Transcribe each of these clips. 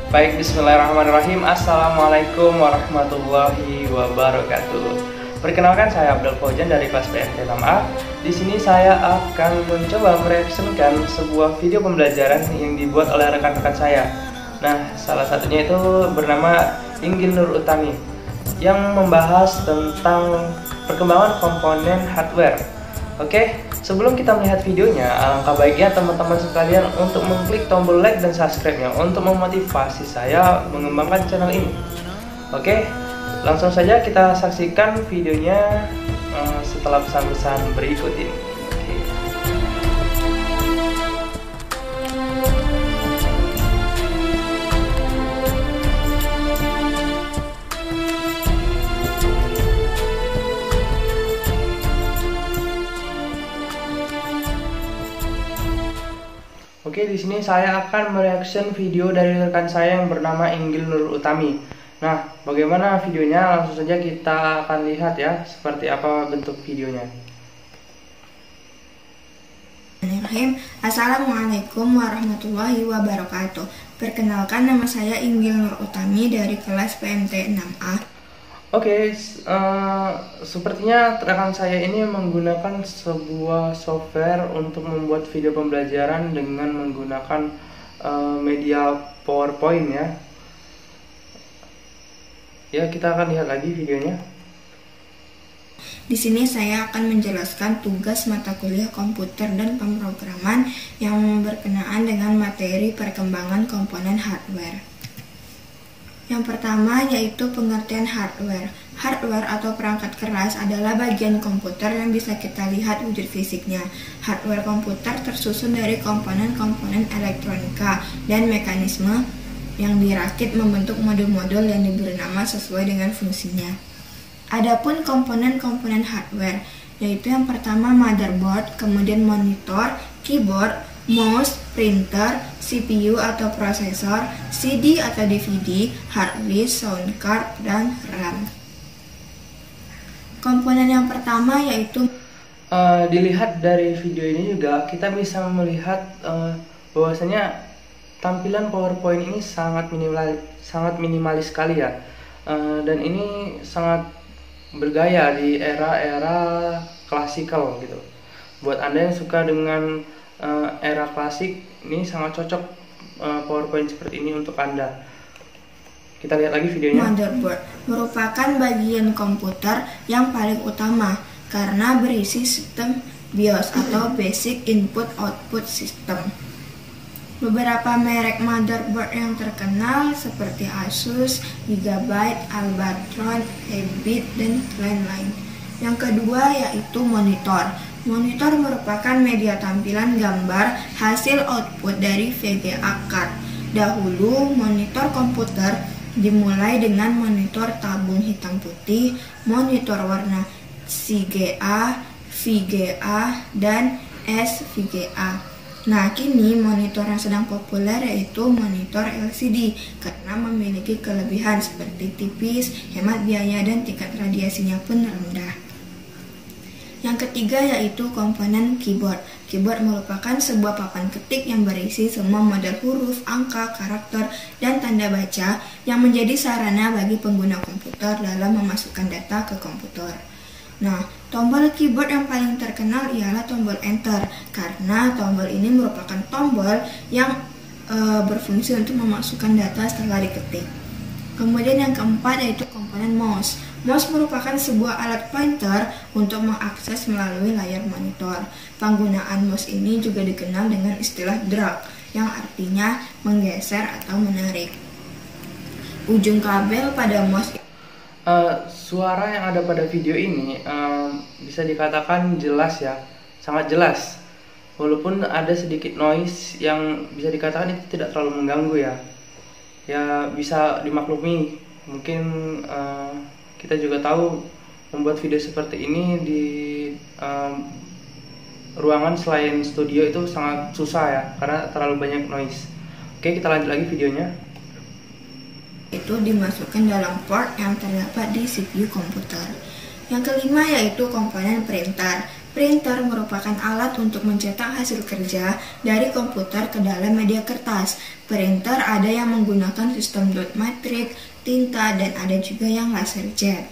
Baik, bismillahirrahmanirrahim. Assalamualaikum warahmatullahi wabarakatuh. Perkenalkan, saya Abdul Faujan dari kelas PMT 6A. Di sini saya akan mencoba mereaksikan sebuah video pembelajaran yang dibuat oleh rekan-rekan saya. Nah, salah satunya itu bernama Inggil Nur Utami yang membahas tentang perkembangan komponen hardware. Oke, sebelum kita melihat videonya, alangkah baiknya teman-teman sekalian untuk mengklik tombol like dan subscribe-nya untuk memotivasi saya mengembangkan channel ini. Oke, langsung saja kita saksikan videonya setelah pesan-pesan berikut ini. Oke, di sini saya akan mereaction video dari rekan saya yang bernama Inggil Nur Utami. Nah, bagaimana videonya? Langsung saja kita akan lihat ya, seperti apa bentuk videonya. Assalamualaikum warahmatullahi wabarakatuh. Perkenalkan, nama saya Inggil Nur Utami dari kelas PMT 6A. Oke, sepertinya rekan saya ini menggunakan sebuah software untuk membuat video pembelajaran dengan menggunakan media PowerPoint ya. Ya, kita akan lihat lagi videonya. Di sini saya akan menjelaskan tugas mata kuliah komputer dan pemrograman yang berkenaan dengan materi perkembangan komponen hardware. Yang pertama yaitu pengertian hardware. Hardware atau perangkat keras adalah bagian komputer yang bisa kita lihat wujud fisiknya. Hardware komputer tersusun dari komponen-komponen elektronika dan mekanisme yang dirakit membentuk modul-modul yang diberi nama sesuai dengan fungsinya. Adapun komponen-komponen hardware, yaitu yang pertama motherboard, kemudian monitor, keyboard, mouse, printer, CPU atau prosesor, CD atau DVD, hard disk, sound card, dan RAM. Komponen yang pertama yaitu dilihat dari video ini juga kita bisa melihat bahwasanya tampilan PowerPoint ini sangat minimalis sekali ya, dan ini sangat bergaya di era-era klasikal gitu. Buat Anda yang suka dengan era klasik, ini sangat cocok PowerPoint seperti ini untuk Anda. Kita lihat lagi videonya. Motherboard merupakan bagian komputer yang paling utama karena berisi sistem BIOS atau Basic Input Output System. Beberapa merek motherboard yang terkenal seperti Asus, Gigabyte, Albatron, Hibbett, dan lain-lain. Yang kedua yaitu monitor. Monitor merupakan media tampilan gambar hasil output dari VGA card. Dahulu, monitor komputer dimulai dengan monitor tabung hitam putih, monitor warna CGA, VGA, dan SVGA. Nah, kini monitor yang sedang populer yaitu monitor LCD karena memiliki kelebihan seperti tipis, hemat biaya, dan tingkat radiasinya pun rendah. Yang ketiga yaitu komponen keyboard. Keyboard merupakan sebuah papan ketik yang berisi semua model huruf, angka, karakter, dan tanda baca yang menjadi sarana bagi pengguna komputer dalam memasukkan data ke komputer. Nah, tombol keyboard yang paling terkenal ialah tombol Enter karena tombol ini merupakan tombol yang berfungsi untuk memasukkan data setelah diketik. Kemudian yang keempat yaitu komponen mouse. Mouse merupakan sebuah alat pointer untuk mengakses melalui layar monitor. Penggunaan mouse ini juga dikenal dengan istilah drag, yang artinya menggeser atau menarik. Ujung kabel pada mouse suara yang ada pada video ini bisa dikatakan jelas ya, sangat jelas. Walaupun ada sedikit noise yang bisa dikatakan itu tidak terlalu mengganggu ya. Ya, bisa dimaklumi. Mungkin kita juga tahu membuat video seperti ini di ruangan selain studio itu sangat susah ya, karena terlalu banyak noise. Oke, kita lanjut lagi videonya. Itu dimasukkan dalam port yang terdapat di CPU komputer. Yang kelima yaitu komponen printer. Printer merupakan alat untuk mencetak hasil kerja dari komputer ke dalam media kertas. Printer ada yang menggunakan sistem dot matrix, tinta, dan ada juga yang laserjet.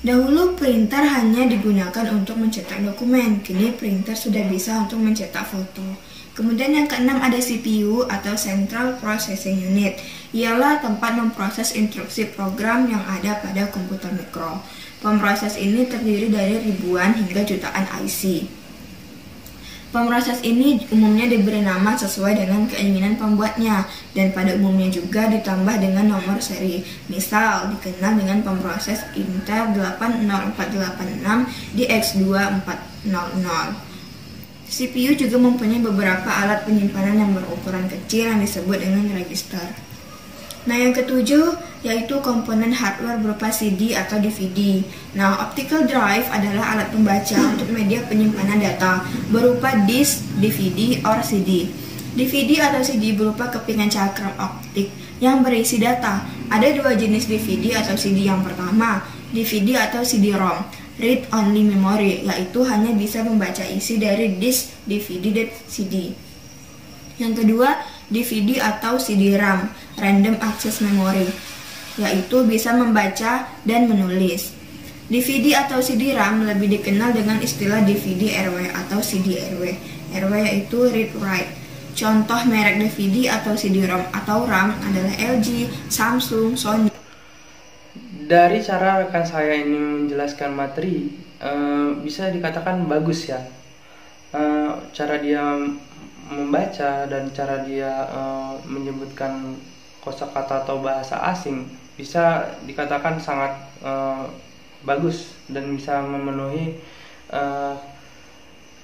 Dahulu printer hanya digunakan untuk mencetak dokumen, kini printer sudah bisa untuk mencetak foto. Kemudian yang keenam ada CPU atau Central Processing Unit, ialah tempat memproses instruksi program yang ada pada komputer mikro. Pemroses ini terdiri dari ribuan hingga jutaan IC. Pemroses ini umumnya diberi nama sesuai dengan keinginan pembuatnya dan pada umumnya juga ditambah dengan nomor seri. Misal dikenal dengan pemroses Intel 80486 di X2400. CPU juga mempunyai beberapa alat penyimpanan yang berukuran kecil yang disebut dengan register. Nah, yang ketujuh yaitu komponen hardware berupa CD atau DVD. Nah, optical drive adalah alat pembaca untuk media penyimpanan data berupa disk, DVD, or CD. DVD atau CD berupa kepingan cakram optik yang berisi data. Ada dua jenis DVD atau CD. Yang pertama, DVD atau CD-ROM, read only memory, yaitu hanya bisa membaca isi dari disk DVD dan CD. Yang kedua, DVD atau CD-RAM, random access memory, yaitu bisa membaca dan menulis. DVD atau CD-RAM lebih dikenal dengan istilah DVD-RW atau CD-RW. RW yaitu read write. Contoh merek DVD atau CD-ROM atau RAM adalah LG, Samsung, Sony. Dari cara rekan saya ini menjelaskan materi, bisa dikatakan bagus ya. Cara dia membaca dan cara dia menyebutkan kosakata atau bahasa asing bisa dikatakan sangat bagus dan bisa memenuhi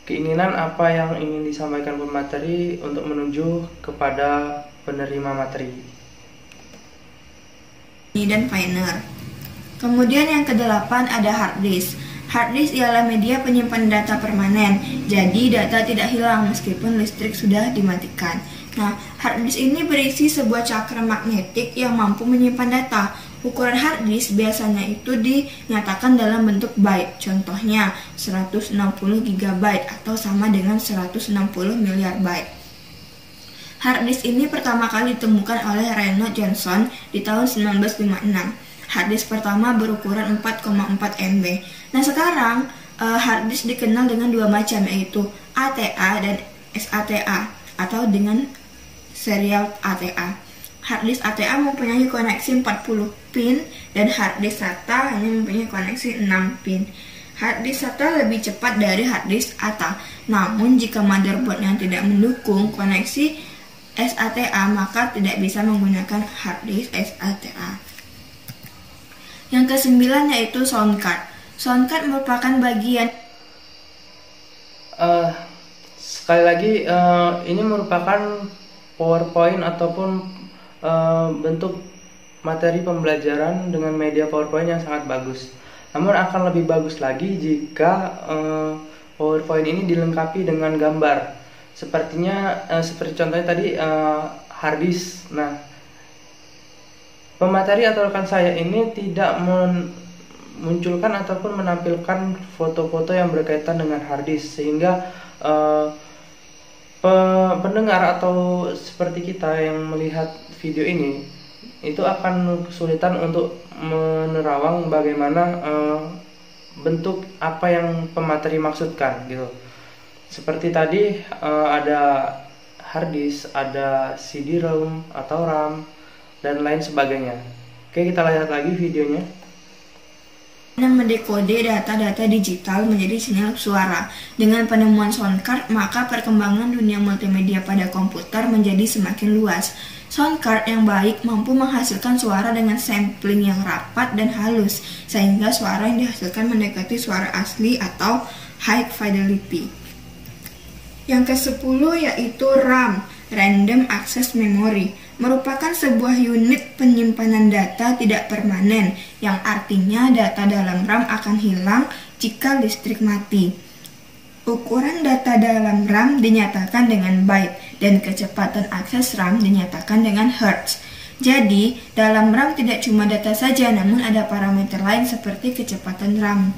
keinginan apa yang ingin disampaikan pemateri untuk menuju kepada penerima materi. Dan Pioneer. Kemudian yang kedelapan ada hard disk. Hard disk ialah media penyimpan data permanen, jadi data tidak hilang meskipun listrik sudah dimatikan. Nah, hard disk ini berisi sebuah cakram magnetik yang mampu menyimpan data. Ukuran hard disk biasanya itu dinyatakan dalam bentuk byte, contohnya 160 GB atau sama dengan 160 miliar byte. Hard disk ini pertama kali ditemukan oleh Reynold Johnson di tahun 1956. Hard disk pertama berukuran 4,4 MB. Nah, sekarang hard disk dikenal dengan dua macam, yaitu ATA dan SATA atau dengan serial ATA. Hard disk ATA mempunyai koneksi 40 pin dan hard disk SATA hanya mempunyai koneksi 6 pin. Hard disk SATA lebih cepat dari hard disk ATA. Namun jika motherboard yang tidak mendukung koneksi SATA, maka tidak bisa menggunakan hard disk SATA. Yang kesembilan yaitu sound card. Sound card merupakan bagian sekali lagi ini merupakan PowerPoint ataupun bentuk materi pembelajaran dengan media PowerPoint yang sangat bagus. Namun akan lebih bagus lagi jika PowerPoint ini dilengkapi dengan gambar. Seperti contohnya tadi hard disk. Nah, pemateri atau rekan saya ini tidak memunculkan ataupun menampilkan foto-foto yang berkaitan dengan hard disk, sehingga pendengar atau seperti kita yang melihat video ini itu akan kesulitan untuk menerawang bagaimana bentuk apa yang pemateri maksudkan gitu. Seperti tadi ada hard disk, ada CD-ROM atau RAM dan lain sebagainya. Oke, kita lihat lagi videonya. Mendekode data-data digital menjadi sinyal suara. Dengan penemuan sound card, maka perkembangan dunia multimedia pada komputer menjadi semakin luas. Sound card yang baik mampu menghasilkan suara dengan sampling yang rapat dan halus, sehingga suara yang dihasilkan mendekati suara asli atau high fidelity. Yang ke-10 yaitu RAM, Random Access Memory, merupakan sebuah unit penyimpanan data tidak permanen, yang artinya data dalam RAM akan hilang jika listrik mati. Ukuran data dalam RAM dinyatakan dengan byte, dan kecepatan akses RAM dinyatakan dengan hertz. Jadi, dalam RAM tidak cuma data saja, namun ada parameter lain seperti kecepatan RAM.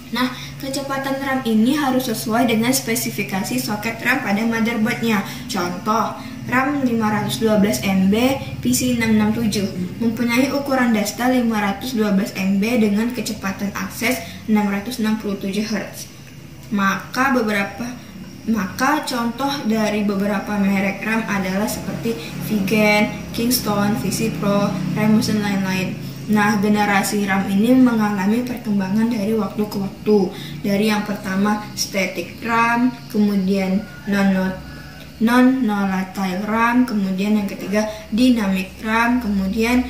Nah, Kecepatan RAM ini harus sesuai dengan spesifikasi soket RAM pada motherboardnya. Contoh, RAM 512 MB PC667 mempunyai ukuran dasta 512 MB dengan kecepatan akses 667 Hz. Maka contoh dari beberapa merek RAM adalah seperti Vigen, Kingston, VisiPro, Remus, dan lain-lain. Nah, generasi RAM ini mengalami perkembangan dari waktu ke waktu. Dari yang pertama static RAM, kemudian non-volatile RAM, kemudian yang ketiga dynamic RAM, kemudian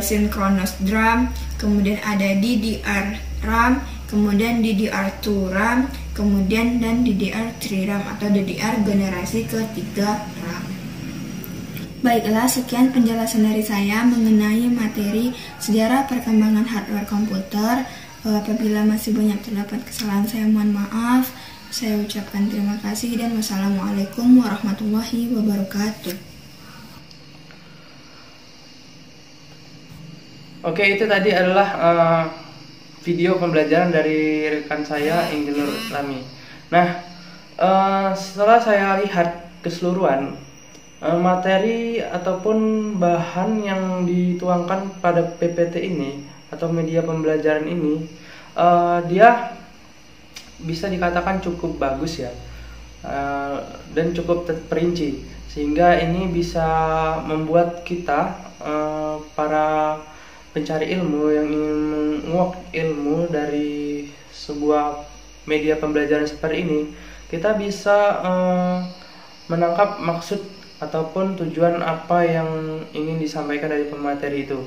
synchronous RAM, kemudian ada DDR RAM, kemudian DDR2 RAM, kemudian dan DDR3 RAM atau DDR generasi ketiga RAM. Baiklah, sekian penjelasan dari saya mengenai materi sejarah perkembangan hardware komputer. Apabila masih banyak terdapat kesalahan, saya mohon maaf. Saya ucapkan terima kasih dan wassalamualaikum warahmatullahi wabarakatuh. Oke, itu tadi adalah video pembelajaran dari rekan saya Insinyur Lami. Nah, setelah saya lihat keseluruhan materi ataupun bahan yang dituangkan pada PPT ini atau media pembelajaran ini, dia bisa dikatakan cukup bagus ya, dan cukup terperinci, sehingga ini bisa membuat kita para pencari ilmu yang ingin menguak ilmu dari sebuah media pembelajaran seperti ini, kita bisa menangkap maksud ataupun tujuan apa yang ingin disampaikan dari pemateri itu.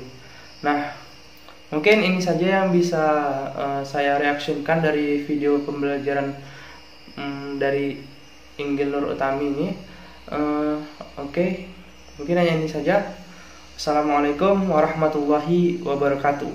Nah, mungkin ini saja yang bisa saya reaksikan dari video pembelajaran dari Inggil Nur Utami ini. Oke, mungkin hanya ini saja. Assalamualaikum warahmatullahi wabarakatuh.